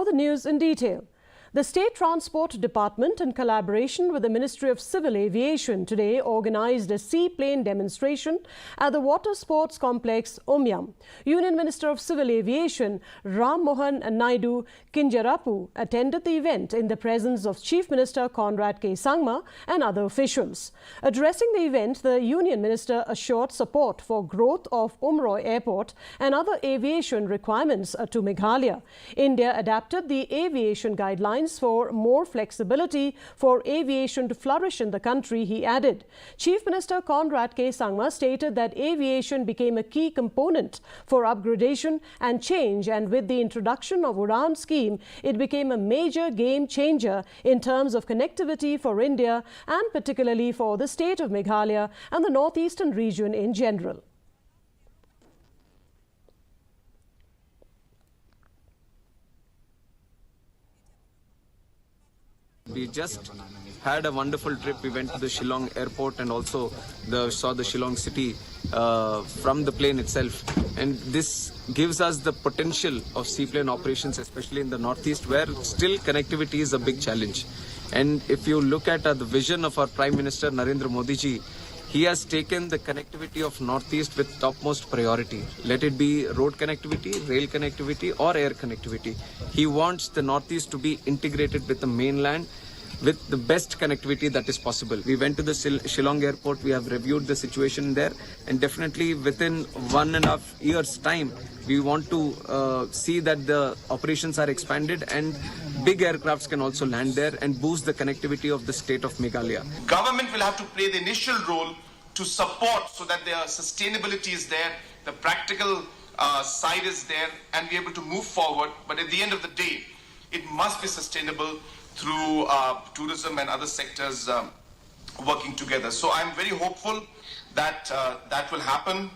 the news in detail. The State Transport Department, in collaboration with the Ministry of Civil Aviation, today organized a seaplane demonstration at the water sports complex Umiam. Union Minister of Civil Aviation Rammohan and Naidu Kinjarapu attended the event in the presence of Chief Minister Conrad K. Sangma and other officials. Addressing the event, the Union Minister assured support for growth of Umroi Airport and other aviation requirements to Meghalaya. India adapted the aviation guidelines for more flexibility for aviation to flourish in the country, he added. Chief Minister Conrad K. Sangma stated that aviation became a key component for upgradation and change, and with the introduction of Udan scheme, it became a major game changer in terms of connectivity for India and particularly for the state of Meghalaya and the northeastern region in general. We just had a wonderful trip. We went to the Shillong airport and also saw the Shillong city from the plane itself. And this gives us the potential of seaplane operations, especially in the northeast, where still connectivity is a big challenge. And if you look at the vision of our Prime Minister Narendra Modi ji, he has taken the connectivity of Northeast with topmost priority. Let it be road connectivity, rail connectivity or air connectivity. He wants the Northeast to be integrated with the mainland with the best connectivity that is possible. We went to the Shillong airport, we have reviewed the situation there, and definitely within 1.5 years' time, we want to see that the operations are expanded and big aircrafts can also land there and boost the connectivity of the state of Meghalaya. Government will have to play the initial role to support so that their sustainability is there, the practical side is there, and be able to move forward. But at the end of the day, it must be sustainable through tourism and other sectors working together. So I'm very hopeful that that will happen.